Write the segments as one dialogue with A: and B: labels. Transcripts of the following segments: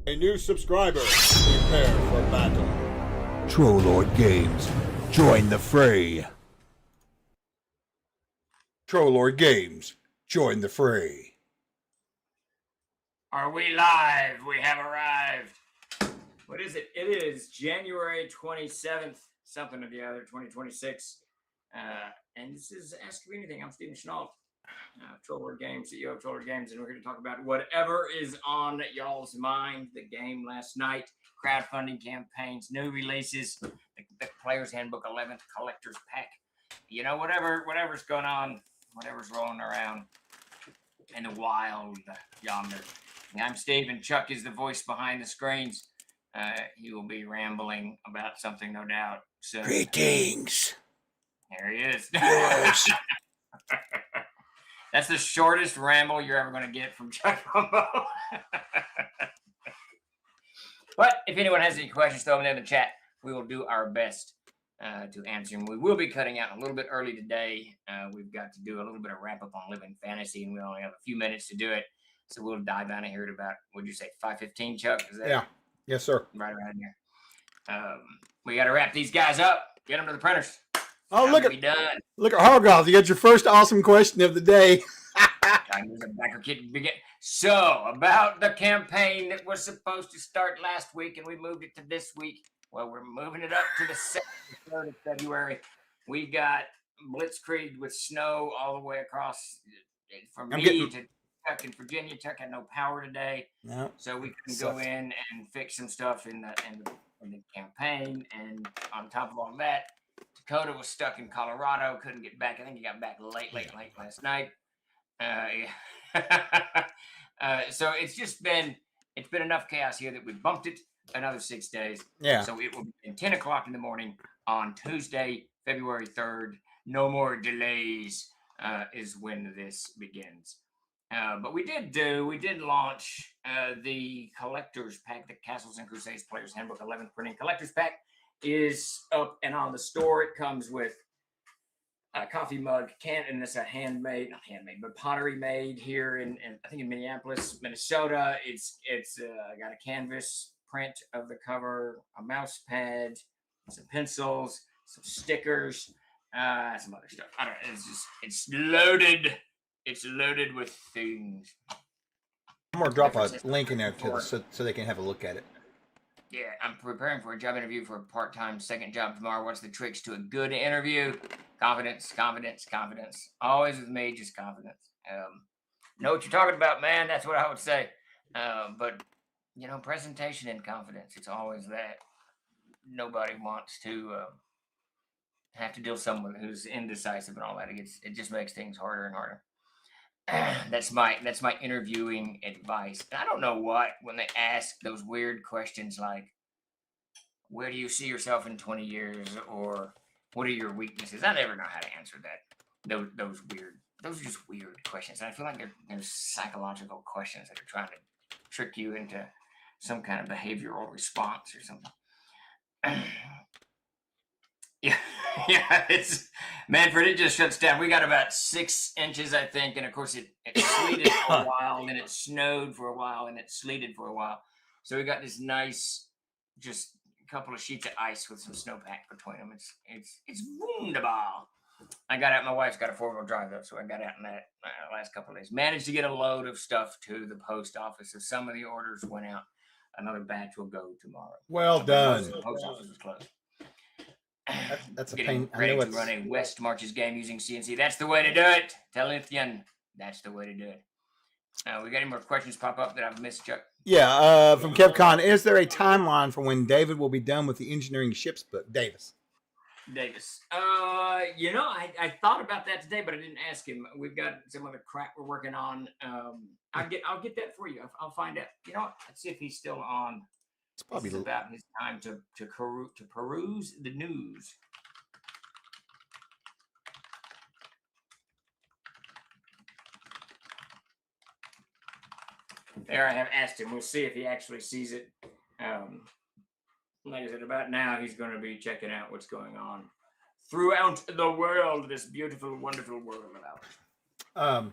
A: A new subscriber. Prepare for battle.
B: Trollord Games. Join the fray.
A: Trollord Games. Join the fray.
C: Are we live? We have arrived. What is it? It is January 27th, something or the other, 2026. And this is Ask Me Anything. I'm Stephen Chenault, Trollord Games, CEO of Trollord Games, and we're here to talk about whatever is on y'all's mind. The game last night, crowdfunding campaigns, new releases, the Player's Handbook 11th Collector's Pack. You know, whatever's going on, whatever's rolling around in the wild yonder. I'm Steve, and Chuck is the voice behind the screens. He will be rambling about something, no doubt. So,
B: Greetings.
C: there he is.
B: Yes.
C: That's the shortest ramble you're ever going to get from Chuck Rumbo. But if anyone has any questions, throw them in the chat. We will do our best to answer them. We will be cutting out a little bit early today. We've got to do a little bit of wrap up on Living Fantasy, and we only have a few minutes to do it. So we'll dive down here at about, what'd you say, 5:15, Chuck? Is that?
A: Yeah. Yes, sir.
C: Right around here. We got to wrap these guys up. Get them to the printers.
A: Oh,
C: Time
A: look
C: to
A: at
C: be done.
A: Hargoth. You got your first awesome question of the day.
C: Time to backer kid begin. So about the campaign that was supposed to start last week, and we moved it to this week. Well, we're moving it up to the 2nd, 3rd of February. We got Blitzkrieg with snow all the way across from me to Chuck in Virginia. Chuck had no power today,
A: No.
C: so we couldn't go in and fix some stuff in the campaign. And on top of all that, Dakota was stuck in Colorado, couldn't get back. I think he got back late last night. So it's been enough chaos here that we bumped it another 6 days.
A: Yeah.
C: So it will be 10 o'clock in the morning on Tuesday, February 3rd. No more delays is when this begins. But we did launch the Collector's Pack, the Castles and Crusades Player's Handbook 11th Printing Collector's Pack is up and on the store. It comes with a coffee mug, and it's a not handmade, but pottery made here in I think in Minneapolis, Minnesota. It's got a canvas print of the cover, a mouse pad, some pencils, some stickers, some other stuff. I don't know. It's loaded. It's loaded with things.
A: I'm going to drop a link in there so they can have a look at it.
C: Yeah, I'm preparing for a job interview for a part-time second job tomorrow. What's the tricks to a good interview? Confidence, confidence, confidence. Always with me, just confidence. Know what you're talking about, man. That's what I would say. But, presentation and confidence. It's always that. Nobody wants to have to deal with someone who's indecisive and all that. It just makes things harder and harder. That's my interviewing advice. And I don't know when they ask those weird questions like, where do you see yourself in 20 years? Or what are your weaknesses? I never know how to answer that. Those are just weird questions. And I feel like they're psychological questions that are trying to trick you into some kind of behavioral response or something. Yeah, it's Manfred. It just shuts down. We got about 6 inches, I think, and of course it sleeted for a while, and then it snowed for a while, and it sleeted for a while. So we got this nice, just a couple of sheets of ice with some snowpack between them. It's wunderbar. I got out. My wife's got a 4-wheel drive though, so I got out in that last couple of days. Managed to get a load of stuff to the post office. So some of the orders went out. Another batch will go tomorrow.
A: Well done.
C: The post office is closed.
A: That's a
C: Getting
A: pain. I
C: ready
A: know
C: to run a West Marches game using CNC. That's the way to do it. Telling you, that's the way to do it. We got any more questions pop up that I've missed, Chuck?
A: Yeah. From KevCon, is there a timeline for when David will be done with the engineering ships book? Davis.
C: I thought about that today, but I didn't ask him. We've got some other crap we're working on. I'll get that for you. I'll find out. You know what? Let's see if he's still on.
A: It's probably
C: about his time to peruse the news. There, I have asked him. We'll see if he actually sees it. Like I said, about now, he's going to be checking out what's going on throughout the world, this beautiful, wonderful world of ours.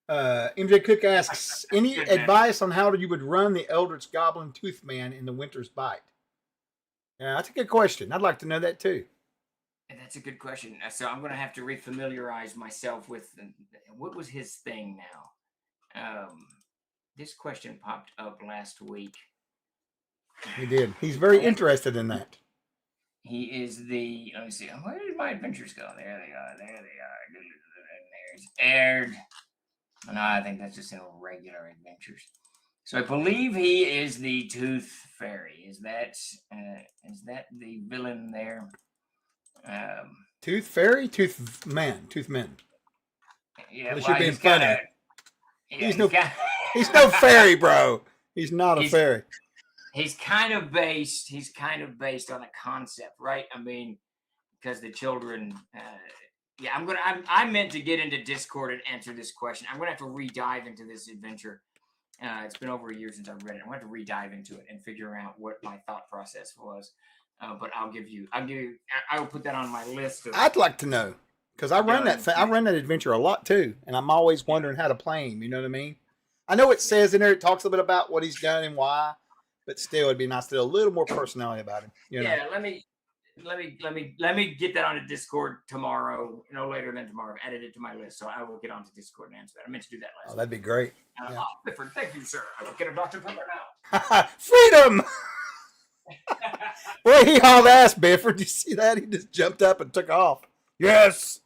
A: MJ Cook asks, any
C: Good man.
A: advice on how you would run the Eldritch Goblin Tooth Man in the Winter's Bite? Yeah, that's a good question. I'd like to know that too.
C: That's a good question. So I'm going to have to refamiliarize myself with what was his thing now. This question popped up last week.
A: He did. He's very interested in that.
C: He is the. Let me see. Where did my adventures go? There they are. There they are. And there's Aihrde. No, I think that's just in regular adventures. So I believe he is the Tooth Fairy. Is that the villain there?
A: Tooth Fairy, Tooth Man, Tooth Men.
C: Yeah,
A: Unless you're being
C: he's
A: funny.
C: kinda, yeah,
A: He's no fairy, bro. He's not a fairy.
C: He's kind of based on a concept, right? I mean, because the children. Yeah, I meant to get into Discord and answer this question. I'm gonna have to re-dive into this adventure. It's been over a year since I've read it. I'm gonna have to re-dive into it and figure out what my thought process was. But I will put that on my list.
A: I'd like to know because I run that adventure a lot too, and I'm always wondering how to play him. You know what I mean? I know it says in there, it talks a bit about what he's done and why, but still, it'd be nice to do a little more personality about him. You know?
C: Yeah, let me get that onto Discord tomorrow. No later than tomorrow. I've added it to my list, so I will get onto Discord and answer that. I meant to do that last.
A: Oh, that'd be great.
C: Yeah. Clifford, thank you, sir. I will get a Dr. Pepper now.
A: Freedom! Well, he hauled ass, Bifford. Did you see that? He just jumped up and took off. Yes.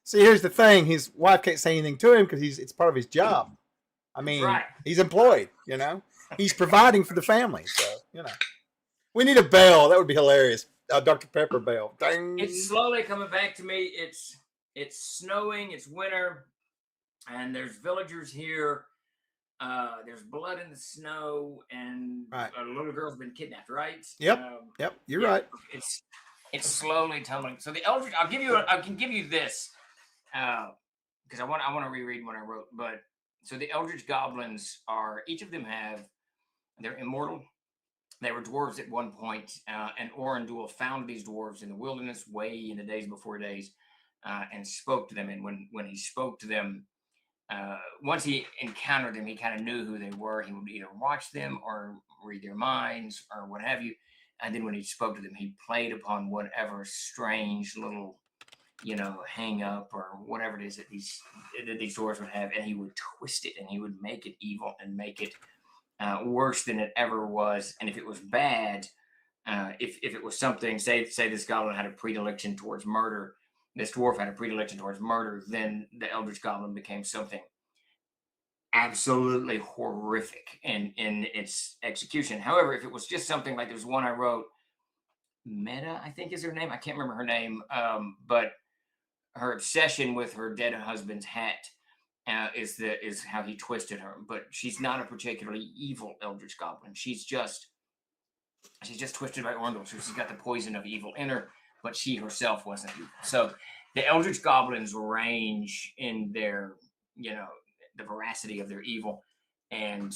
A: See, here's the thing. His wife can't say anything to him because it's part of his job. I mean, He's employed, you know. He's providing for the family, so, you know. We need a bell. That would be hilarious. Dr. Pepper bell. Dang.
C: It's slowly coming back to me. It's snowing. It's winter. And there's villagers here. There's blood in the snow, and a little girl's been kidnapped. Right?
A: Yep. You're right.
C: It's slowly tumbling. So the Eldritch. I can give you this, because I want to reread what I wrote. But so the Eldritch goblins are, each of them they're immortal. They were dwarves at one point, and Orandul found these dwarves in the wilderness way in the days before days, and spoke to them. And when he spoke to them. Once he encountered them, he kind of knew who they were. He would either watch them or read their minds or what have you. And then when he spoke to them, he played upon whatever strange little, hang up or whatever it is that these dwarves would have. And he would twist it and he would make it evil and make it worse than it ever was. And if it was bad, if it was something, say this goblin had a predilection towards murder, this dwarf had a predilection towards murder, then the Eldritch Goblin became something absolutely horrific in its execution. However, if it was just something like there's one I wrote, Meta, I think is her name. I can't remember her name, but her obsession with her dead husband's hat is how he twisted her. But she's not a particularly evil Eldritch Goblin. She's just twisted by Orndorff, so she's got the poison of evil in her. But she herself wasn't evil. So the Eldritch Goblins range in their, the veracity of their evil. And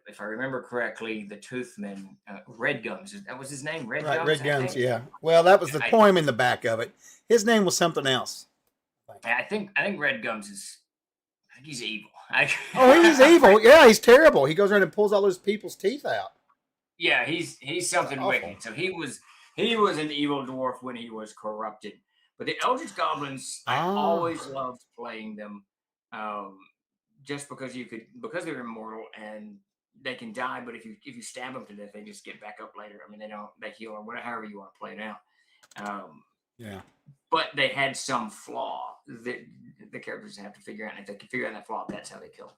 C: if I remember correctly, the Toothmen, Red Gums, that was his name, Red Gums?
A: Red Gums, yeah. Well, that was the poem in the back of it. His name was something else.
C: I think Red Gums he's evil.
A: He's evil. Yeah, he's terrible. He goes around and pulls all those people's teeth out.
C: Yeah, he's something wicked. So he was an evil dwarf when he was corrupted. But the Eldritch Goblins, I always loved playing them, just because they're immortal and they can die. But if you stab them to death, they just get back up later. I mean, they heal or whatever, however you want to play it out.
A: Yeah.
C: But they had some flaw that the characters have to figure out. And if they can figure out that flaw, that's how they kill.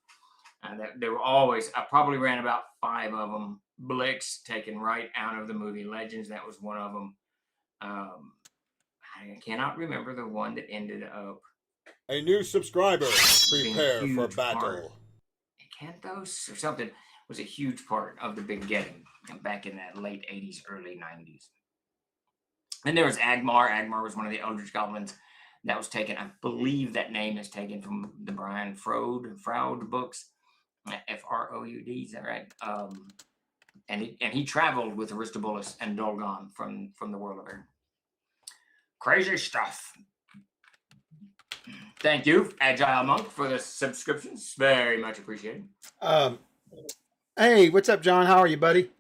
C: They were always. I probably ran about 5 of them. Blix taken right out of the movie Legends. That was one of them. I cannot remember the one that ended up.
B: A new subscriber. Prepare for battle.
C: Canthos or something was a huge part of the Big Getting back in that late 80s, early 90s. Then there was Agmar. Agmar was one of the Eldritch Goblins that was taken. I believe that name is taken from the Brian Froud books. Froud, is that right? And he traveled with Aristobulus and Dolgon from the world of Aihrde. Crazy stuff. Thank you, Agile Monk, for the subscriptions. Very much appreciated.
A: Hey, what's up, John? How are you, buddy?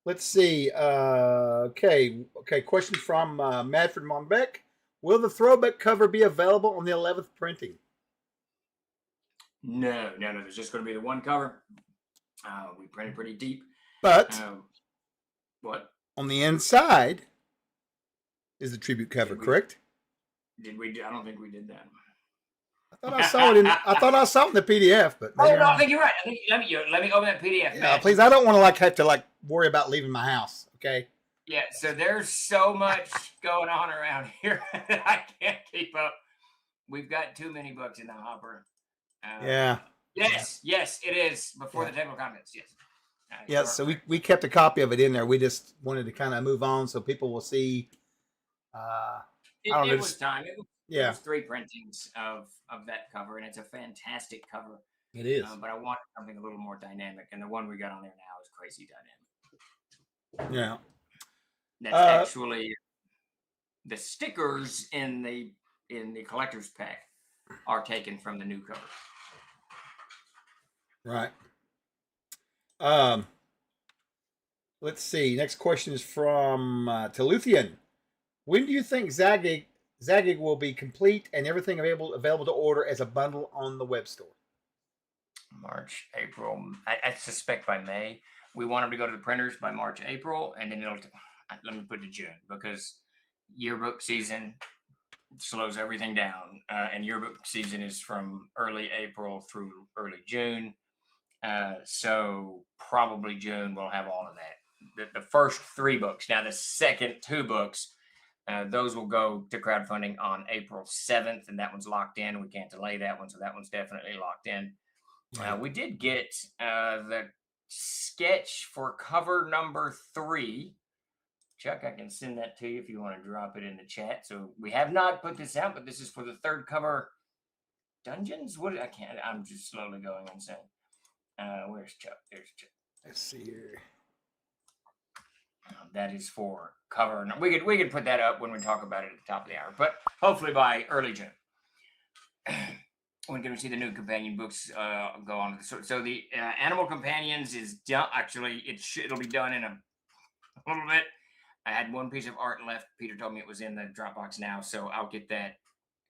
A: Let's see. Okay. Question from Madford Monbeck. Will the throwback cover be available on the 11th printing?
C: No. There's just going to be the one cover. We printed pretty deep.
A: But
C: what?
A: On the inside is the tribute cover, correct?
C: Did we? I don't think we did that.
A: I thought I saw it in the PDF, but
C: no, I think you're right. Let me open that PDF.
A: Yeah, please. I don't want to have to worry about leaving my house. Okay.
C: Yeah. So there's so much going on around here that I can't keep up. We've got too many books in the hopper.
A: Yeah.
C: Yes, it is before the table of contents. Yes.
A: Yes. So we kept a copy of it in there. We just wanted to kind of move on so people will see.
C: It was time. It
A: was
C: 3 printings of that cover, and it's a fantastic cover.
A: It is.
C: But I wanted something a little more dynamic, and the one we got on there now is crazy dynamic.
A: Yeah.
C: That's actually the stickers in the collector's pack are taken from the new cover.
A: Right. Let's see. Next question is from Teluthian. When do you think Zagig will be complete and everything available to order as a bundle on the web store?
C: March, April. I suspect by May. We want them to go to the printers by March, April, and then let me put it to June, because yearbook season slows everything down, and yearbook season is from early April through early June. So probably June we'll have all of that. The first 3 books. Now the second 2 books, those will go to crowdfunding on April 7th, and that one's locked in. We can't delay that one, so that one's definitely locked in. We did get the sketch for cover number 3. Chuck, I can send that to you if you want to drop it in the chat. So we have not put this out, but this is for the 3rd cover. Dungeons? I'm just slowly going insane. Where's Chuck? There's Chuck.
A: Let's see here.
C: That is for cover. We could put that up when we talk about it at the top of the hour, but hopefully by early June. When can we see the new companion books go on? So the Animal Companions is done. Actually, it'll be done in a little bit. I had one piece of art left. Peter told me it was in the Dropbox now, so I'll get that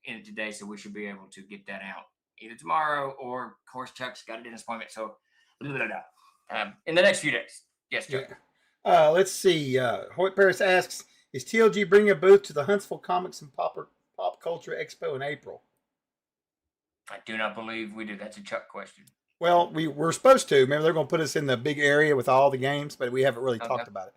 C: in today. So we should be able to get that out either tomorrow, or of course Chuck's got a dentist appointment. So in the next few days. Yes, Chuck.
A: Yeah. Let's see. Hoyt Paris asks, is TLG bringing a booth to the Huntsville Comics and Pop Culture Expo in April?
C: I do not believe we do. That's a Chuck question.
A: Well, we're supposed to. Remember, they're going to put us in the big area with all the games, but we haven't really talked about it.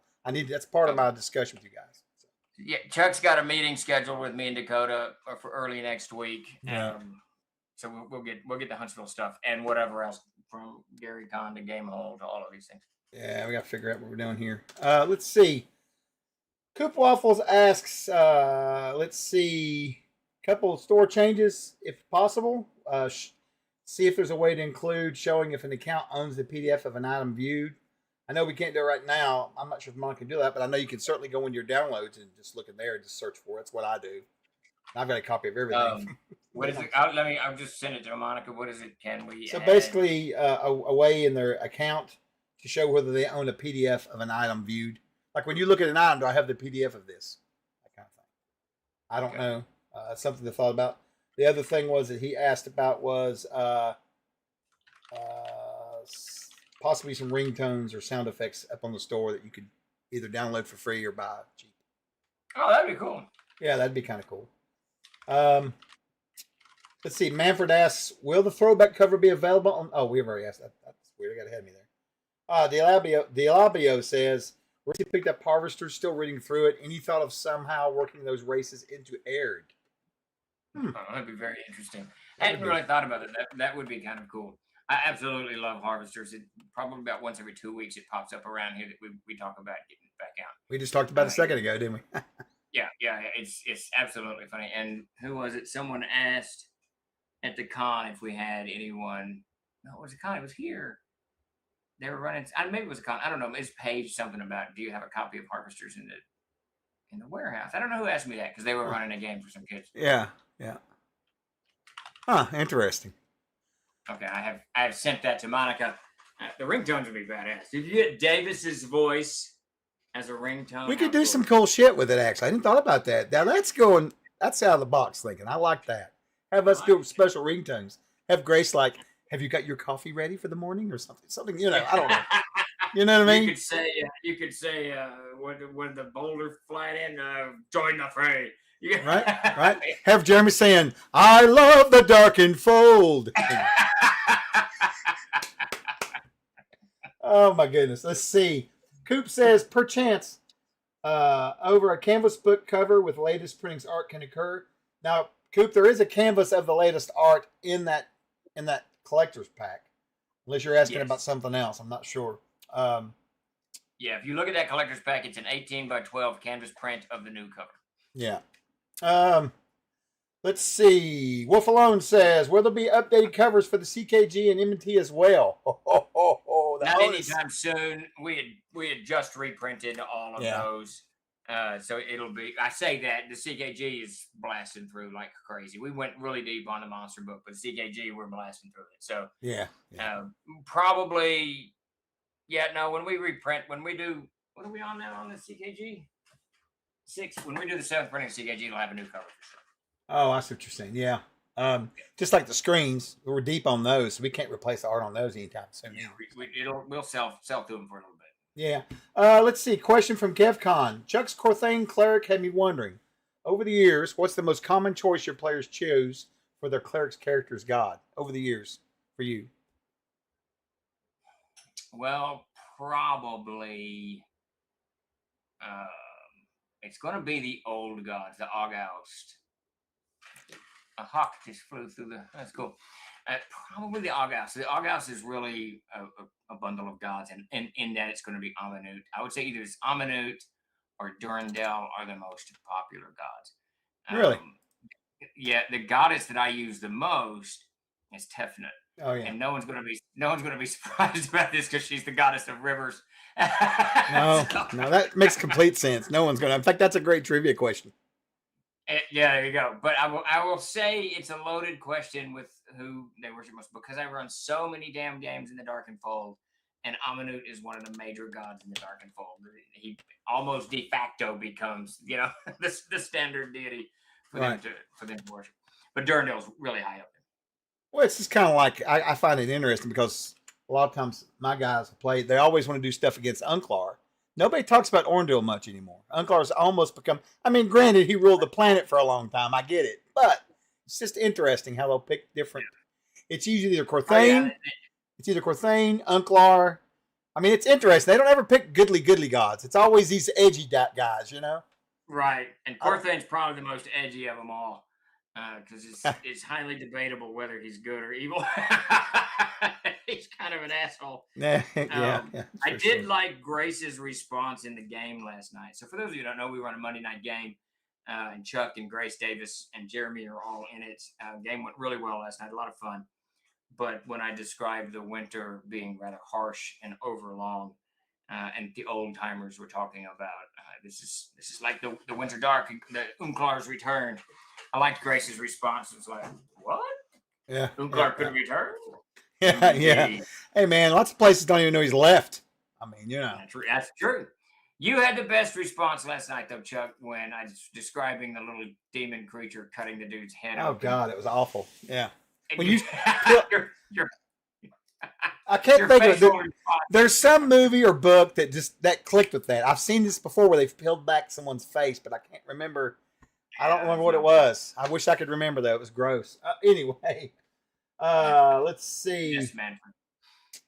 A: That's part of my discussion with you guys. So.
C: Yeah, Chuck's got a meeting scheduled with me and Dakota for early next week.
A: Yeah.
C: So we'll get the Huntsville stuff and whatever else, from Gary Con to Game Hall to all of these things.
A: Yeah, we got to figure out what we're doing here. Let's see. Coop Waffles asks, let's see, couple of store changes if possible. See if there's a way to include showing if an account owns the PDF of an item viewed. I know we can't do it right now. I'm not sure if Monica can do that, but I know you can certainly go into your downloads and just look in there and just search for it. That's what I do. I've got a copy of everything.
C: What is it? I'll just send it to Monica. What is it? Can we?
A: So basically, a way in their account to show whether they own a PDF of an item viewed. Like when you look at an item, do I have the PDF of this? That kind of thing. I don't know. That's something to thought about. The other thing was that he asked about was possibly some ringtones or sound effects up on the store that you could either download for free or buy cheap.
C: Oh, that'd be cool.
A: Yeah, that'd be kind of cool. Let's see. Manfred asks, will the throwback cover be available on... Oh, we've already asked that. That's weird. I got ahead of me there. Dialabio says, Richie picked up Harvesters, still reading through it. Any thought of somehow working those races into Aihrde?
C: Oh, that'd be very interesting. I hadn't really thought about it. That would be kind of cool. I absolutely love Harvesters. It probably about once every 2 weeks it pops up around here that we talk about getting it back out.
A: We just talked about it a second ago, didn't we?
C: Yeah. It's absolutely funny. And who was it? Someone asked at the con if we had anyone. No, it was a con. It was here. They were running. Maybe it was a con. I don't know. It's Paige something about. Do you have a copy of Harvesters in the warehouse? I don't know who asked me that because they were running a game for some kids.
A: Yeah. Huh, interesting.
C: Okay, I have sent that to Monica. The ringtones would be badass. If you get Davis's voice as a ringtone,
A: We
C: how
A: could do
C: cool
A: some
C: is
A: cool shit with it, actually. I didn't thought about that. Now that's out of the box thinking. I like that. Have us do special ringtones. Have Grace like, have you got your coffee ready for the morning or something? Something, I don't know.
C: it?
A: You know what I
C: You
A: mean?
C: could say, when the boulder flat in, join the fray.
A: Right? Right? Have Jeremy saying, I love the dark and fold. Oh my goodness. Let's see. Coop says, perchance, over a canvas book cover with latest printings art can occur. Now, Coop, there is a canvas of the latest art in that collector's pack. Unless you're asking about something else, I'm not sure.
C: Yeah, if you look at that collector's pack, it's an 18 by 12 canvas print of the new cover.
A: Yeah. Let's see. Wolf Alone says, will there be updated covers for the CKG and M&T as well?
C: Not anytime soon. We had just reprinted all of those. So it'll be, I say that the CKG is blasting through like crazy. We went really deep on the monster book, but the CKG, we're blasting through it. So probably, when we reprint, when we do, what are we on now on the CKG? 6. When we do the 7th printing of CKG, it'll have a new cover for sure.
A: Oh, I see what you're saying. Yeah. Just like the screens, we're deep on those, so we can't replace the art on those anytime soon.
C: Yeah, we'll sell through them for a little bit.
A: Yeah. Let's see. Question from KevCon. Chuck's Corthane Cleric had me wondering, over the years, what's the most common choice your players choose for their cleric's character's god over the years for you?
C: Well, probably it's going to be the old gods, the August. A hawk just flew through that's cool. Probably the August. The August is really a bundle of gods, and in that it's going to be Amanut. I would say either it's Amanut or Durandal are the most popular gods.
A: Really?
C: Yeah, the goddess that I use the most is Tefnut.
A: Oh yeah.
C: And no one's gonna be surprised about this because she's the goddess of rivers.
A: No, that makes complete sense. No one's gonna. In fact, that's a great trivia question.
C: Yeah, there you go. But I will say it's a loaded question with who they worship most because I run so many damn games in the Darkened Fold, and Amanut is one of the major gods in the Darkened Fold. He almost de facto becomes, the standard deity for them to worship. But Durandal's really high up there.
A: Well, it's just kind of like I find it interesting because a lot of times my guys play, they always want to do stuff against Unclar. Nobody talks about Orndil much anymore. Unclar's almost become, granted, he ruled the planet for a long time. I get it. But it's just interesting how they'll pick different. It's usually either Corthane. It's either Corthane, Unclar. It's interesting. They don't ever pick goodly gods. It's always these edgy guys,
C: Right. And Corthane's probably the most edgy of them all. Because it's highly debatable whether he's good or evil. He's kind of an asshole. I did like Grace's response in the game last night. So for those of you who don't know, we run a Monday night game, and Chuck and Grace Davis and Jeremy are all in it. Game went really well last night, a lot of fun. But when I described the winter being rather harsh and overlong, and the old timers were talking about this is like the winter dark, the Unclar's return. I liked Grace's response. It's like, what?
A: Yeah.
C: Unclar could return?
A: Yeah. Hey, man, lots of places don't even know he's left.
C: That's true. You had the best response last night, though, Chuck, when I was describing the little demon creature cutting the dude's head off.
A: Oh, God, it was awful. Yeah.
C: When
A: I can't think of it. There's some movie or book that clicked with that. I've seen this before where they've peeled back someone's face, but I can't remember. I don't remember what it was. I wish I could remember though. It was gross. Anyway, let's see.
C: Yes, man.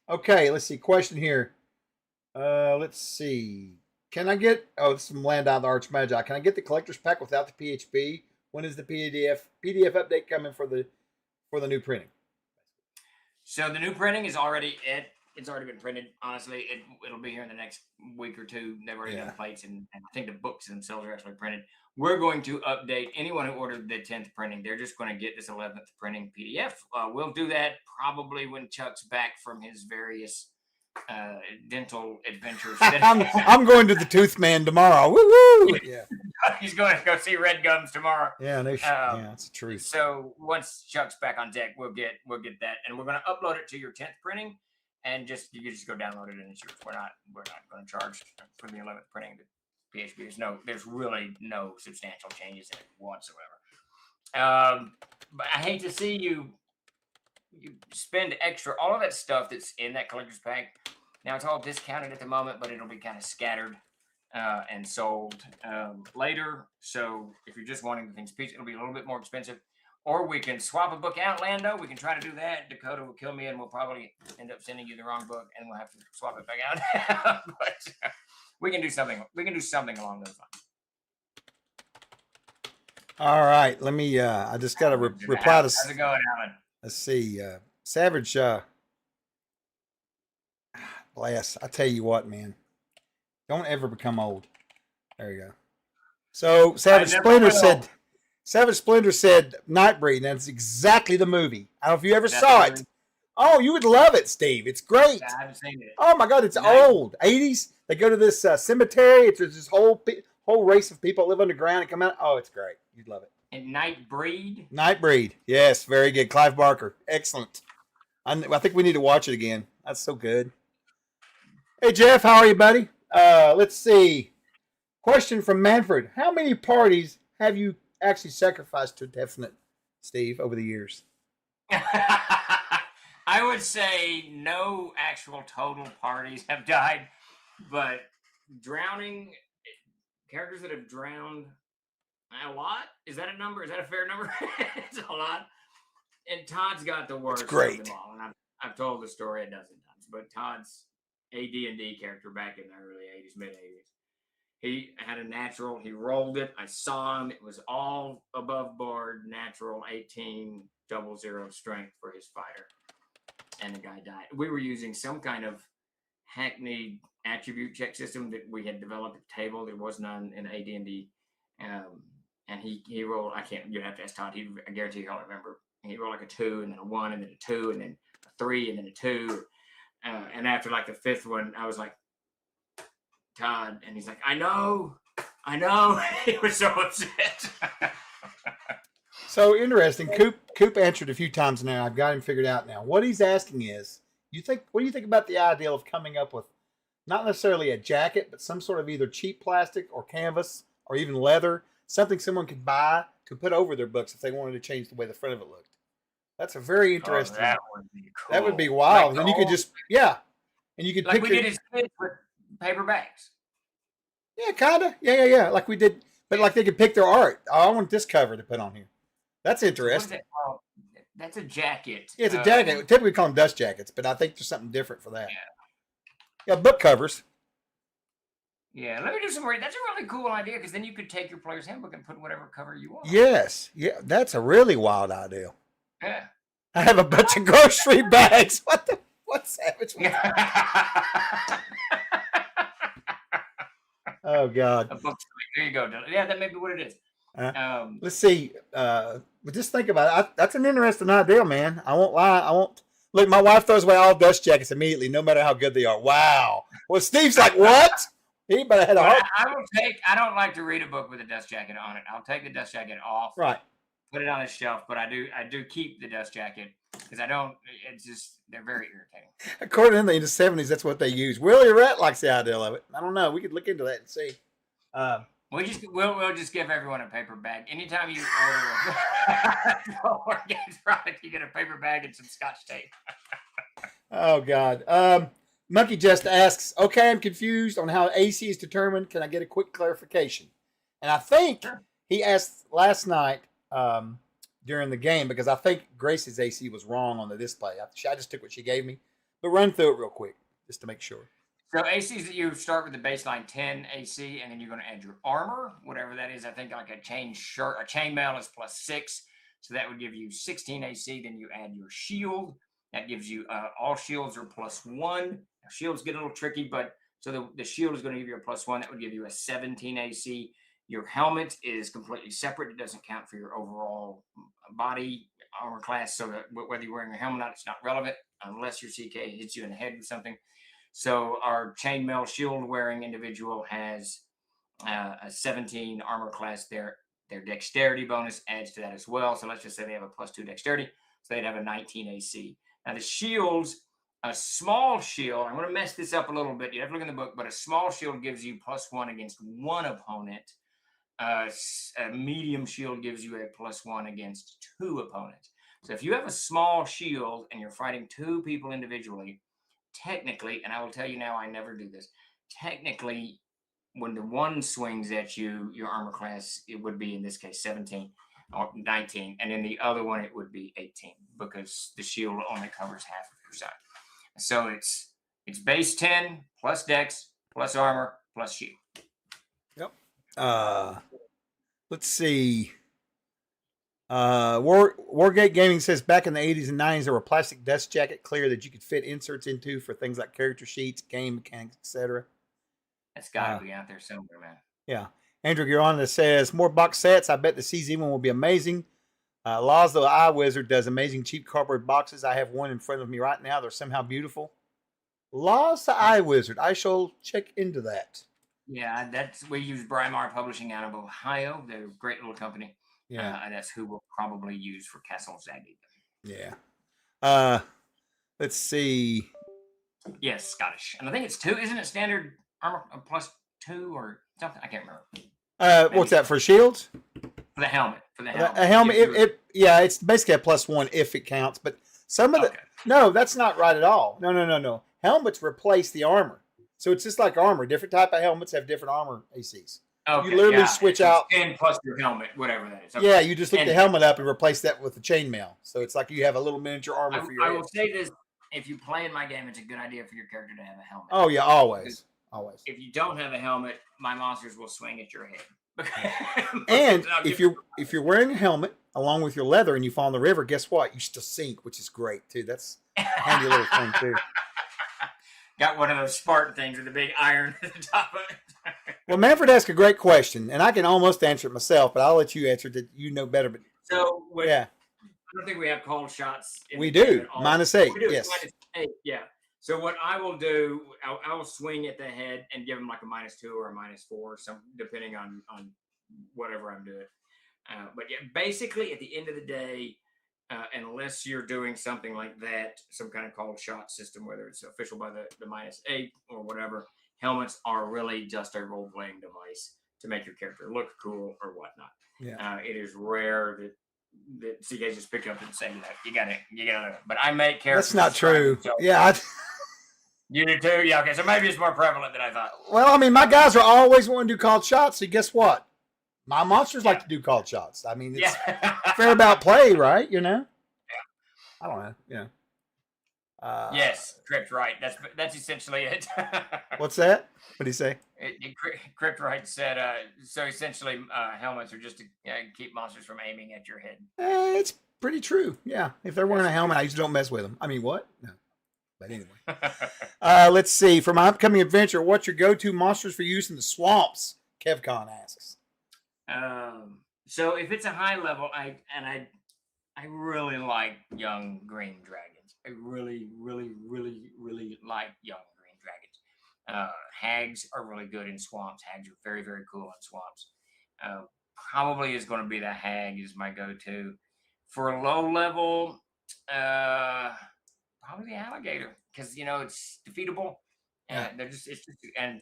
A: Okay, let's see. Question here. Let's see. Can I get? Oh, this is from Land Out of the Archmagi. Can I get the collector's pack without the PHP? When is the PDF update coming for the new printing?
C: So the new printing is already it's already been printed. Honestly, it'll be here in the next week or two. They've already done plates, and I think the books themselves are actually printed. We're going to update anyone who ordered the 10th printing. They're just going to get this 11th printing PDF. We'll do that probably when Chuck's back from his various dental adventures.
A: I'm going to the Tooth Man tomorrow. Woo woo! Yeah,
C: he's going to go see Red Gums tomorrow.
A: yeah, yeah, that's the truth.
C: So once Chuck's back on deck, we'll get that, and we're going to upload it to your 10th printing, and you just go download it and it's yours. We're not going to charge for the 11th printing. The PHB there's really no substantial changes in it whatsoever. But I hate to see you spend extra, all of that stuff that's in that collector's pack. Now it's all discounted at the moment, but it'll be kind of scattered and sold later. So if you're just wanting the things piece, it'll be a little bit more expensive. Or we can swap a book out, Lando. We can try to do that. Dakota will kill me, and we'll probably end up sending you the wrong book, and we'll have to swap it back out. But we can do something. We can do something along those lines.
A: All right, let me. I just got to reply to.
C: How's it going, Alan?
A: Let's see, Savage. Blast! I tell you what, man, don't ever become old. There you go. So Savage Splinter said. Savage Splinter said Nightbreed, and that's exactly the movie. I don't know if you ever saw it. Oh, you would love it, Steve. It's great.
C: I haven't seen it.
A: Oh my God, it's old. 80s. They go to this cemetery. It's this whole race of people that live underground and come out. Oh, it's great. You'd love it.
C: And Nightbreed?
A: Nightbreed. Yes, very good. Clive Barker. Excellent. I think we need to watch it again. That's so good. Hey, Jeff, how are you, buddy? Let's see. Question from Manfred. How many parties have you actually sacrificed to Definite, Steve, over the years?
C: I would say no actual total parties have died, but drowning, characters that have drowned a lot. Is that a number? Is that a fair number? It's a lot. And Todd's got the worst.
A: It's great.
C: Of them all. And I've told the story a dozen times, but Todd's AD&D character back in the early 80s, mid 80s. He had a natural. He rolled it. I saw him. It was all above board, natural 1800 strength for his fighter. And the guy died. We were using some kind of hackneyed attribute check system that we had developed at the table. There was none in AD&D. And he rolled, you'd have to ask Todd. I guarantee you I'll remember. He rolled like a 2 and then a 1 and then a 2 and then a 3 and then a 2. And after like the 5th one, I was like, Todd, and he's like, I know. He was so upset.
A: So interesting. Coop answered a few times now. I've got him figured out now. What he's asking is, what do you think about the idea of coming up with not necessarily a jacket, but some sort of either cheap plastic or canvas or even leather, something someone could buy to put over their books if they wanted to change the way the front of it looked? That's a very interesting.
C: That would be cool.
A: That would be wild.
C: Like
A: and you could just, and you could
C: like
A: pick
C: we did as kids with paper bags.
A: Yeah, kind of. Yeah. Like we did, but like they could pick their art. Oh, I want this cover to put on here. That's interesting.
C: That's a jacket.
A: Yeah, it's a jacket. Typically we call them dust jackets, but I think there's something different for that. Yeah, book covers.
C: Yeah, let me do some more. That's a really cool idea because then you could take your player's handbook and put whatever cover you want.
A: Yes. Yeah, that's a really wild idea.
C: Yeah.
A: I have a bunch of grocery bags. What's Savage? Oh God.
C: A book. There you go. Yeah, that may be what it is.
A: Let's see. But just think about it. That's an interesting idea, man. I won't lie. Look, my wife throws away all dust jackets immediately, no matter how good they are. Wow. Well, Steve's like, what? He better had a heart.
C: I don't like to read a book with a dust jacket on it. I'll take the dust jacket off.
A: Right.
C: Put it on the shelf, but I do keep the dust jacket because they're very irritating.
A: According to them, in the 70s, that's what they use. Willie Rhett likes the idea of it. I don't know. We could look into that and see.
C: We'll just give everyone a paper bag. Anytime you order a product, you get a paper bag and some Scotch tape.
A: Oh God. Monkey just asks, okay, I'm confused on how AC is determined. Can I get a quick clarification? And I think he asked last night during the game because I think Grace's AC was wrong on the display. I just took what she gave me. But run through it real quick just to make sure.
C: So ACs, you start with the baseline 10 AC, and then you're going to add your armor, whatever that is. I think like a chainmail is +6. So that would give you 16 AC. Then you add your shield. That gives you all shields are +1. Now, shields get a little tricky, but so the shield is going to give you a +1. That would give you a 17 AC. Your helmet is completely separate. It doesn't count for your overall body armor class. So that whether you're wearing a helmet or not, it's not relevant unless your CK hits you in the head with something. So our chainmail shield wearing individual has a 17 armor class. Their dexterity bonus adds to that as well. So let's just say they have a +2 dexterity, so they'd have a 19 AC. Now the shields, a small shield. I'm going to mess this up a little bit. You have to look in the book, but a small shield gives you +1 against one opponent. A medium shield gives you a +1 against 2 opponents. So if you have a small shield and you're fighting 2 people individually, technically, and I will tell you now, I never do this. Technically, when the one swings at you, your armor class, it would be in this case 17 or 19, and in the other one it would be 18 because the shield only covers half of your side. So it's base 10 plus dex plus armor plus shield.
A: Yep. Let's see. Wargate Gaming says back in the 80s and 90s there were plastic dust jacket clear that you could fit inserts into for things like character sheets, game mechanics, etc.
C: That's got to be out there somewhere, man.
A: Yeah. Andrew Gironda says more box sets. I bet the CZ one will be amazing. Laws the Eye Wizard does amazing cheap cardboard boxes. I have one in front of me right now. They're somehow beautiful. Laws the Eye Wizard. I shall check into that.
C: Yeah, we use Brymar Publishing out of Ohio. They're a great little company.
A: Yeah.
C: And that's who we'll probably use for Castle Zaggy.
A: Yeah. Let's see.
C: Yes, Scottish. And I think it's 2. Isn't it standard armor +2 or something? I can't remember.
A: What's that for shields?
C: For the helmet.
A: A helmet. It's basically a +1 if it counts. But some of no, that's not right at all. No. Helmets replace the armor, so it's just like armor. Different type of helmets have different armor ACs.
C: Okay,
A: you literally switch out
C: 10 plus your helmet, whatever that is. Okay.
A: Yeah, you just lift the helmet up and replace that with the chainmail. So it's like you have a little miniature armor for your head.
C: I will say this: if you play in my game, it's a good idea for your character to have a helmet.
A: Oh yeah, always.
C: If you don't have a helmet, my monsters will swing at your head.
A: And if you're wearing a helmet along with your leather and you fall in the river, guess what? You still sink, which is great too. That's a handy little thing too.
C: Got one of those Spartan things with a big iron at the top of it.
A: Well, Manfred asked a great question, and I can almost answer it myself, but I'll let you answer it. You know better. But
C: I don't think we have called shots.
A: We do. -8.
C: We do.
A: Yes.
C: -8. Yeah. So what I will do, I will swing at the head and give him like a -2 or a -4, some depending on whatever I'm doing. But yeah, basically at the end of the day, unless you're doing something like that, some kind of called shot system, whether it's official by the -8 or whatever, helmets are really just a role playing device to make your character look cool or whatnot.
A: Yeah.
C: It is rare that CKs just pick up and say that you got it. But I make characters.
A: That's not true. Yeah.
C: You do too? Yeah, okay. So maybe it's more prevalent than I thought.
A: Well, I mean, my guys are always wanting to do called shots. So guess what? My monsters like to do called shots. I mean, it's fair about play, right? You know?
C: Yeah.
A: I don't know. Yeah.
C: Yes, Crypt right. That's essentially it.
A: What's that? What did he say?
C: Crypt right said, so essentially helmets are just to keep monsters from aiming at your head.
A: It's pretty true. Yeah. If they're wearing a helmet, I usually don't mess with them. I mean, what? No. But anyway. Let's see. For my upcoming adventure, what's your go-to monsters for use in the swamps? KevCon asks.
C: So if it's a high level, I really like young green dragons. I really, really, really, really like young green dragons. Hags are really good in swamps. Hags are very, very cool in swamps. Probably is going to be the hag is my go-to. For low level, probably the alligator because it's defeatable and it's just and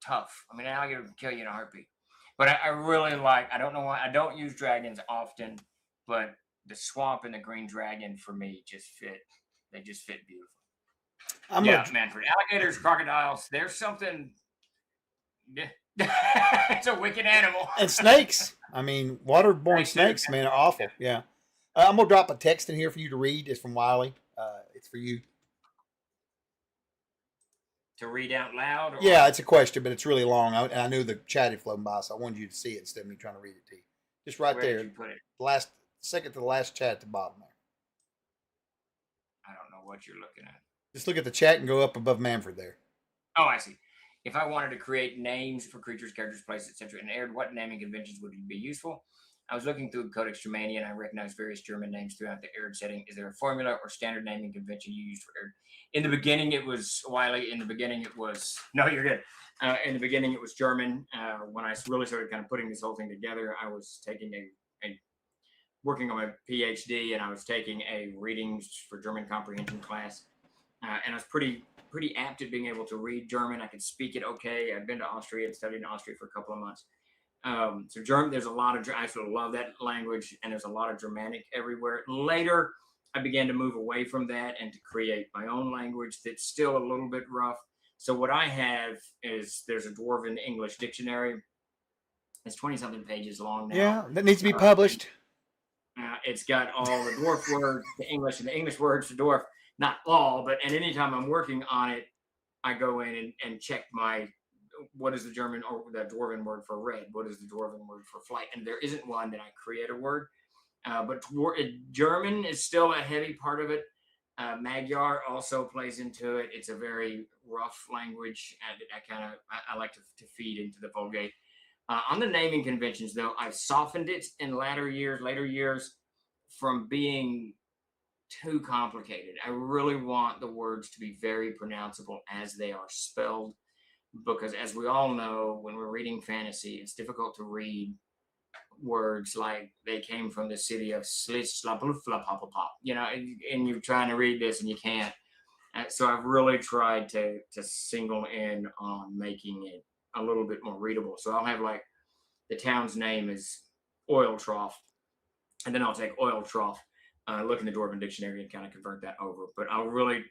C: tough. I mean, an alligator can kill you in a heartbeat. But I really like. I don't know why I don't use dragons often, but the swamp and the green dragon for me just fit. They just fit beautiful. Manfred. Alligators, crocodiles. There's something. It's a wicked animal.
A: And snakes. I mean, waterborne snakes, man, are awful. Yeah. I'm gonna drop a text in here for you to read. It's from Wiley. It's for you.
C: To read out loud?
A: Yeah, it's a question, but it's really long. I knew the chat had flown by, so I wanted you to see it instead of me trying to read it to you. Just right there.
C: Did you put it?
A: Second to the last chat at the bottom there.
C: I don't know what you're looking at.
A: Just look at the chat and go up above Manfred there.
C: Oh, I see. If I wanted to create names for creatures, characters, places, etc., in Aihrde, what naming conventions would be useful? I was looking through Codex Germania and I recognized various German names throughout the Aihrde setting. Is there a formula or standard naming convention you used for Aihrde? In the beginning, it was Wiley. In the beginning, it was no, you're good. In the beginning, it was German. When I really started kind of putting this whole thing together, I was taking working on my PhD, and I was taking a readings for German comprehension class, and I was pretty apt at being able to read German. I could speak it okay. I'd been to Austria and studied in Austria for a couple of months. So German, there's a lot of, I sort of love that language, and there's a lot of Germanic everywhere. Later, I began to move away from that and to create my own language that's still a little bit rough. So what I have is there's a Dwarven English dictionary. It's 20-something pages long now.
A: Yeah, that needs to be published.
C: It's got all the dwarf words to English and the English words to dwarf. Not all, but and anytime I'm working on it, I go in and check what is the German or the Dwarven word for red? What is the Dwarven word for flight? And there isn't one, then I create a word. But German is still a heavy part of it. Magyar also plays into it. It's a very rough language, and I like to feed into the Vulgate. On the naming conventions, though, I've softened it in later years, from being too complicated. I really want the words to be very pronounceable as they are spelled, because as we all know, when we're reading fantasy, it's difficult to read words like they came from the city of Slitz-Slap-Flap-Pop, and you're trying to read this and you can't. So I've really tried to single in on making it a little bit more readable. So I'll have like the town's name is Oil Trough, and then I'll take Oil Trough, look in the Dwarven dictionary and kind of convert that over. But I really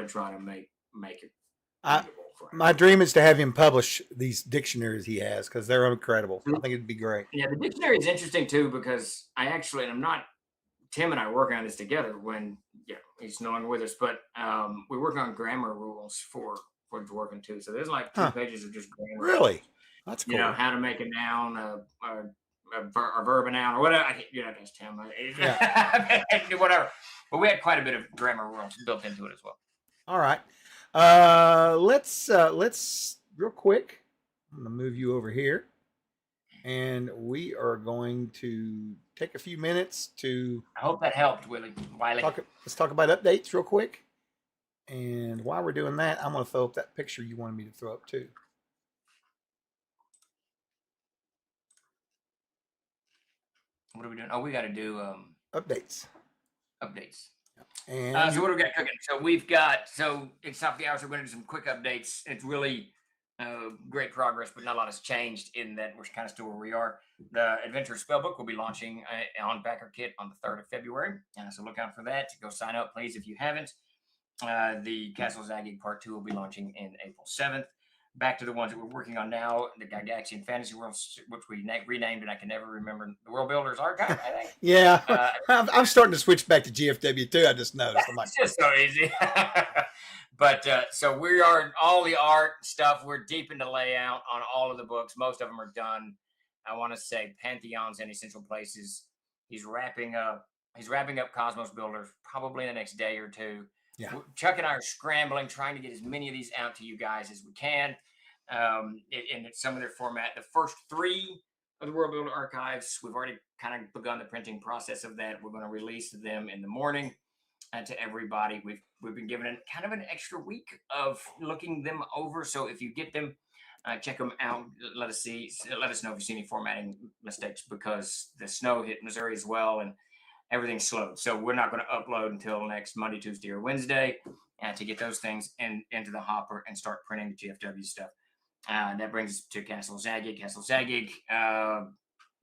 C: try to make it readable.
A: My dream is to have him publish these dictionaries he has, because they're incredible. I think it'd be great.
C: Yeah, the dictionary is interesting too, because Tim and I are working on this together when he's no longer with us, but we work on grammar rules for Dwarven too. So there's like 2 pages of just grammar.
A: Really? That's cool.
C: How to make a noun, a verb, a noun, or whatever. That's Tim. Whatever. But we had quite a bit of grammar rules built into it as well.
A: All right. Let's real quick. I'm gonna move you over here, and we are going to take a few minutes to.
C: I hope that helped, Wiley.
A: Let's talk about updates real quick. And while we're doing that, I'm gonna throw up that picture you wanted me to throw up too.
C: What are we doing? Oh, we got to do
A: updates.
C: And so what do we got cooking? So we've got, it's top of the hour, so we're going to do some quick updates. It's really great progress, but not a lot has changed in that we're kind of still where we are. The Adventure Spellbook will be launching on Backer Kit on the 3rd of February. So look out for that. Go sign up, please, if you haven't. The Castle Zaggig Part 2 will be launching in April 7th. Back to the ones that we're working on now, the Gygaxian Fantasy Worlds, which we renamed, and I can never remember, the World Builders Archive, I think.
A: Yeah, I'm starting to switch back to GFW too. I just noticed. I'm like,
C: it's just so easy. But so we are all the art stuff. We're deep into layout on all of the books. Most of them are done. I want to say Pantheons and Essential Places. He's wrapping up Cosmos Builders probably in the next day or two.
A: Yeah.
C: Chuck and I are scrambling, trying to get as many of these out to you guys as we can. In some of their format. The first 3 of the World Builder Archives, we've already kind of begun the printing process of that. We're going to release them in the morning to everybody. We've been given kind of an extra week of looking them over. So if you get them, check them out. Let us know if you see any formatting mistakes, because the snow hit Missouri as well, and everything's slowed. So we're not going to upload until next Monday, Tuesday, or Wednesday to get those things into the hopper and start printing the GFW stuff. That brings us to Castle Zaggig.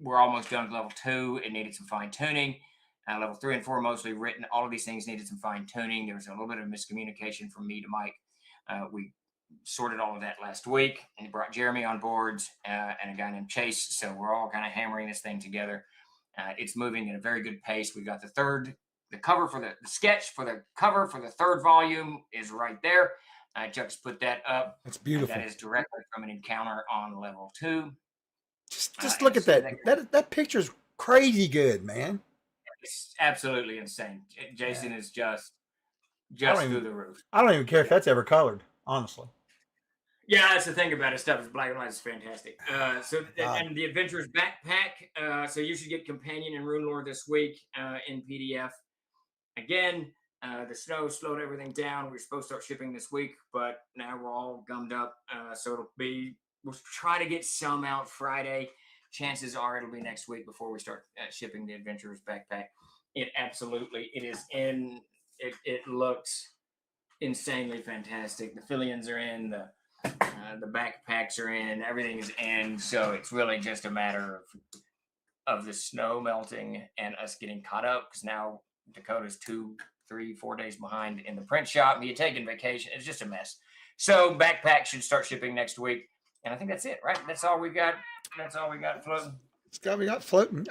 C: We're almost done with level 2. It needed some fine tuning. Level 3 and 4 mostly written. All of these things needed some fine tuning. There was a little bit of miscommunication from me to Mike. We sorted all of that last week, and he brought Jeremy on board and a guy named Chase. So we're all kind of hammering this thing together. It's moving at a very good pace. We got the cover for the sketch for the cover for the 3rd volume is right there. Chuck's put that up.
A: That's beautiful.
C: That is directly from an encounter on level 2.
A: Just look at that. That picture's crazy good, man.
C: It's absolutely insane. Jason is just through the roof.
A: I don't even care if that's ever colored, honestly.
C: Yeah, that's the thing about it. Stuff is black and white is fantastic.
A: God.
C: And the Adventurer's Backpack. So you should get Companion and Rune Lore this week in PDF. Again, the snow slowed everything down. We were supposed to start shipping this week, but now we're all gummed up. So we'll try to get some out Friday. Chances are it'll be next week before we start shipping the Adventurer's Backpack. It is in. It looks insanely fantastic. The Fillions are in. The backpacks are in. Everything is in. So it's really just a matter of the snow melting and us getting caught up, because now Dakota's 2, 3, 4 days behind in the print shop. Me taking vacation. It's just a mess. So backpack should start shipping next week. And I think that's it, right? That's all we got. That's all we got floating.
A: It's got we got floating.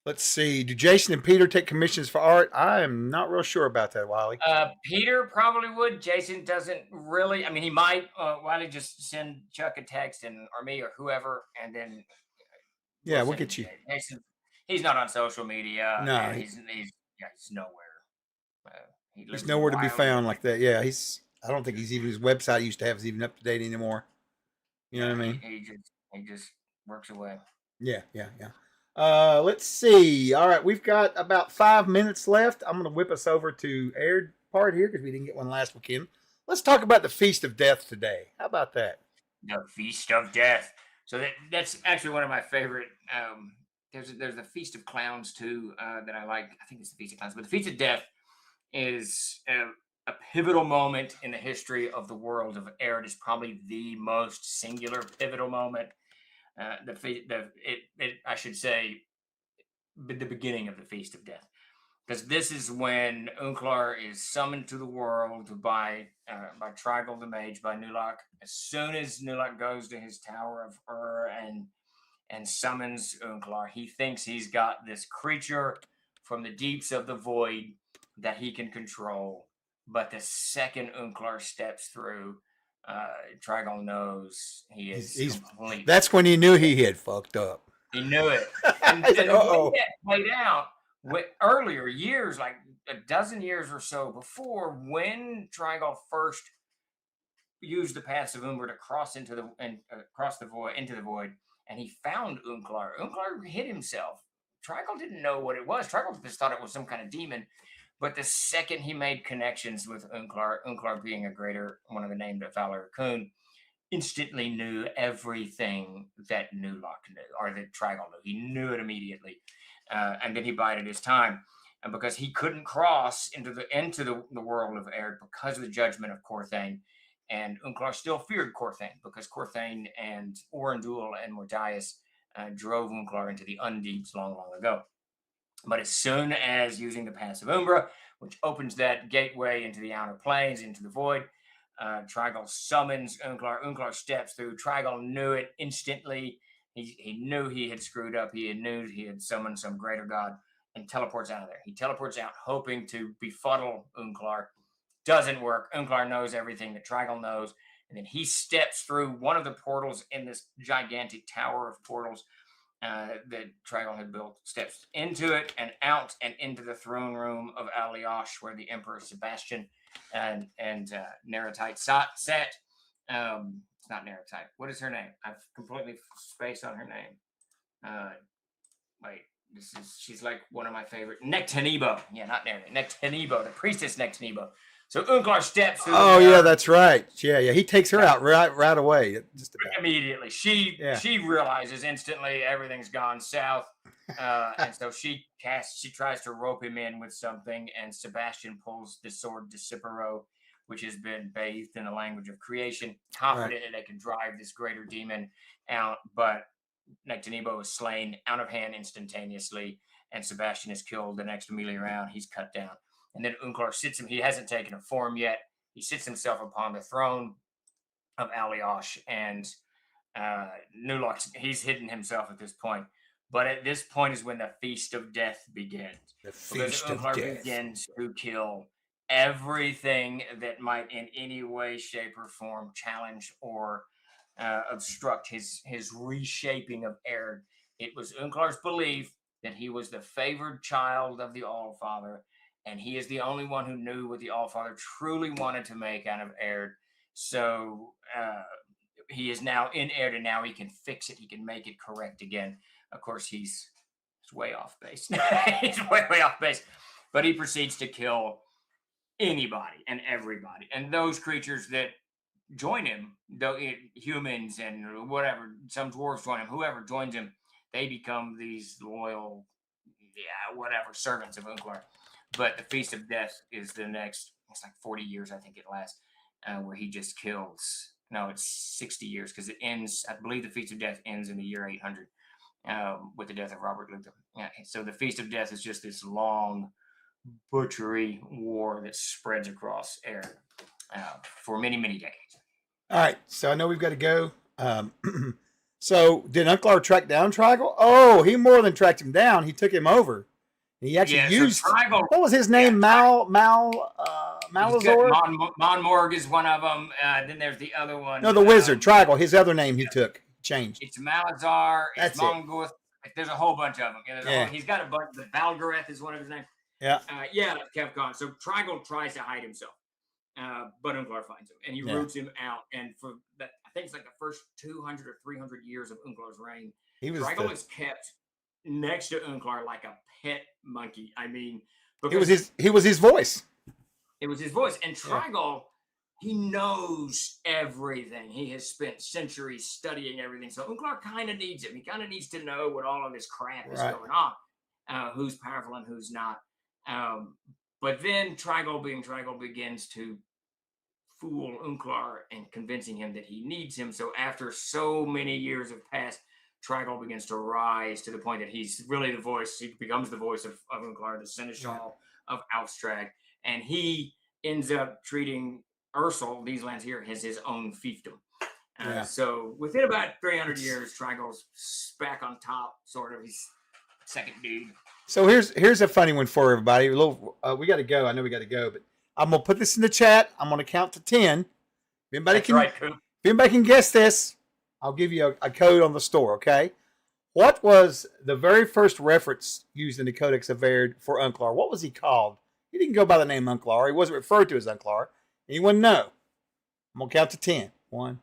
A: Let's see. Do Jason and Peter take commissions for art? I am not real sure about that, Wiley.
C: Peter probably would. Jason doesn't really. I mean, he might. Wiley just send Chuck a text or me or whoever, and then
A: we'll get you.
C: Jason, he's not on social media.
A: No,
C: he's nowhere.
A: He's nowhere to be found like that. Yeah, I don't think he's even his website he used to have is even up to date anymore. You know what I mean?
C: He just works away.
A: Yeah. Let's see. All right, we've got about 5 minutes left. I'm going to whip us over to Aihrde part here because we didn't get one last weekend. Let's talk about the Feast of Death today. How about that?
C: The Feast of Death. So that's actually one of my favorite. There's the Feast of Clowns too that I like. I think it's the Feast of Clowns, but the Feast of Death is a pivotal moment in the history of the world of Aihrde. Is probably the most singular pivotal moment. I should say, the beginning of the Feast of Death, because this is when Unklar is summoned to the world by Trigel the Mage, by Nulak. As soon as Nulak goes to his Tower of Ur and summons Unklar, he thinks he's got this creature from the deeps of the void that he can control. But the second Unklar steps through, Trigel knows he is complete.
A: That's when he knew he had fucked up.
C: He knew it. And the way that played out earlier, years, like a dozen years or so before, when Trigel first used the Paths of Umbra to cross into the void, and he found Unklar. Unklar hid himself. Trigel didn't know what it was. Trigel just thought it was some kind of demon. But the second he made connections with Unklar being one of the named Valor Kun, instantly knew everything that Nulak knew, or that Trigel knew. He knew it immediately. And then he bided his time. And because he couldn't cross into the world of Aihrde because of the judgment of Corthane, and Unklar still feared Corthane, because Corthane and Orandul and Mordias drove Unklar into the Undeeps long, long ago. But as soon as using the Paths of Umbra, which opens that gateway into the outer planes, into the void, Trigel summons Unklar. Unklar steps through. Trigel knew it instantly. He knew he had screwed up. He knew he had summoned some greater god, and teleports out of there. He teleports out hoping to befuddle Unklar. Doesn't work. Unklar knows everything that Trigel knows. And then he steps through one of the portals in this gigantic tower of portals that Trigel had built, steps into it and out and into the throne room of Aliosh, where the Emperor Sebastian and Neratite sat. It's not Neratite. What is her name? I've completely spaced on her name. She's like one of my favorite. Nectanebo. Yeah, not Neratite. Nectanebo, the priestess Nectanebo. So Unklar steps through.
A: Oh, yeah, that's right. Yeah. He takes her out right away. Just about.
C: Immediately. She realizes instantly everything's gone south. And so she tries to rope him in with something, and Sebastian pulls the sword Decipero, which has been bathed in the language of creation, confident that they can drive this greater demon out. But Nectanebo is slain out of hand instantaneously, and Sebastian is killed. The next melee round, he's cut down. And then Unklar sits him. He hasn't taken a form yet. He sits himself upon the throne of Aliosh, and Nulak, he's hidden himself at this point. But at this point is when the Feast of Death begins.
A: The Feast of Death
C: begins to kill everything that might in any way, shape, or form challenge or obstruct his reshaping of Aihrde. It was Unklar's belief that he was the favored child of the Allfather, and he is the only one who knew what the Allfather truly wanted to make out of Aihrde. So he is now in Aihrde. Now he can fix it. He can make it correct again. Of course, he's way off base. He's way off base. But he proceeds to kill anybody and everybody. And those creatures that join him, humans and whatever, some dwarves join him, whoever joins him, they become these loyal, whatever, servants of Unclar. But the Feast of Death is the next, it's like 40 years, I think it lasts, where he just kills. No, it's 60 years because it ends, I believe the Feast of Death ends in the year 800 with the death of Robert Luther. Yeah, so the Feast of Death is just this long butchery war that spreads across Aihrde for many, many decades.
A: All right, so I know we've got to go. So did Unclar track down Trigal? Oh, he more than tracked him down. He took him over. He actually used. So Trigal, what was his name? Malazor.
C: Mon Morg is one of them. Then there's the other one.
A: No, the wizard Trigal. His other name he took changed.
C: It's Malazar. It's Mongoth. There's a whole bunch of them. He's got a bunch. The Valgareth is one of his names.
A: Yeah.
C: Kevcon. So Trigal tries to hide himself, but Unclar finds him and he roots him out. And for that, I think it's like the first 200 or 300 years of Unclar's reign, Trigal is kept next to Unclar like a pet monkey. I mean, because
A: he was his voice.
C: It was his voice, and Trigal, he knows everything. He has spent centuries studying everything. So Unclar kind of needs him. He kind of needs to know what all of this crap is going on, who's powerful and who's not. But then Trigal, being Trigal, begins to fool Unclar and convincing him that he needs him. So after so many years have passed, Trigal begins to rise to the point that he's really the voice. He becomes the voice of Unclar, the seneschal of Alstrag. And he ends up treating Ursel, these lands here, as his own fiefdom. So within about 300 years, Trigal's back on top, sort of. He's second dude.
A: So here's a funny one for everybody. We got to go. I know we got to go, but I'm gonna put this in the chat. I'm gonna count to 10. If anybody can guess this, I'll give you a code on the store. Okay. What was the very first reference used in the Codex of Aihrde for Unclar? What was he called? He didn't go by the name Unclar. He wasn't referred to as Unclar. Anyone know? I'm going to count to 10. 1,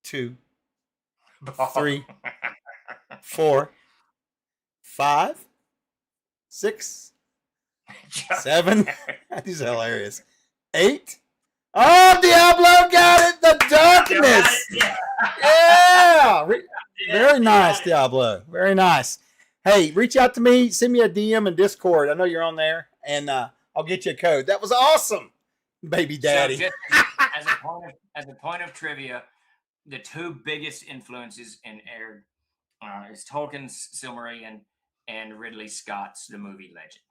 A: 2, 3, 4, 5, 6, 7. These are hilarious. 8. Oh, Diablo got it. The darkness. Yeah. Very nice, Diablo. Very nice. Hey, reach out to me. Send me a DM in Discord. I know you're on there. And I'll get you a code. That was awesome, baby daddy.
C: So as a point of trivia, the two biggest influences in Aihrde is Tolkien's Silmarillion and Ridley Scott's The Movie Legend.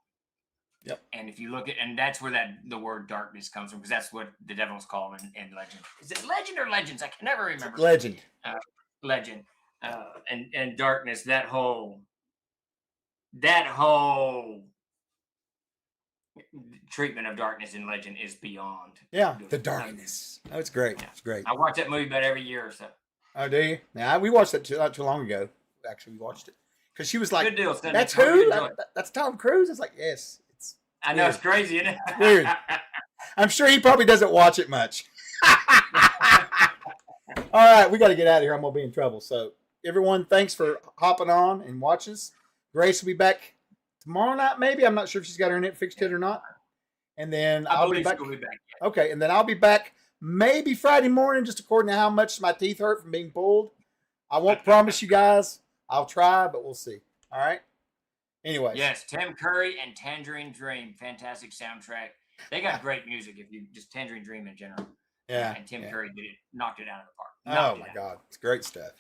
A: Yep.
C: And if you look at, and that's where the word darkness comes from, because that's what the devil's called in Legend. Is it Legend or Legends? I can never remember.
A: Legend.
C: Legend. And darkness, that whole treatment of darkness in Legend is beyond.
A: Yeah, the darkness. Oh, it's great. It's great.
C: I watch that movie about every year or so.
A: Oh, do you? Yeah, we watched it not too long ago. Actually, we watched it because she was like,
C: "Good deal,
A: that's who? That's Tom Cruise." It's like, yes.
C: I know, it's crazy, isn't it?
A: It's weird. I'm sure he probably doesn't watch it much. All right, we got to get out of here. I'm gonna be in trouble. So, everyone, thanks for hopping on and watching us. Grace will be back tomorrow night, maybe. I'm not sure if she's got her internet fixed yet or not. And then I'll be back. Okay, and then I'll be back maybe Friday morning, just according to how much my teeth hurt from being pulled. I won't promise you guys. I'll try, but we'll see. All right? Anyway.
C: Yes, Tim Curry and Tangerine Dream. Fantastic soundtrack. They got great music, if you just Tangerine Dream in general.
A: Yeah.
C: And Tim Curry knocked it out of the park.
A: Oh, my God. It's great stuff.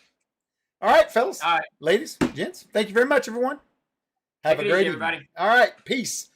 A: All right, fellas.
C: All right.
A: Ladies, gents, thank you very much, everyone. Have a great evening,
C: everybody.
A: All right. Peace.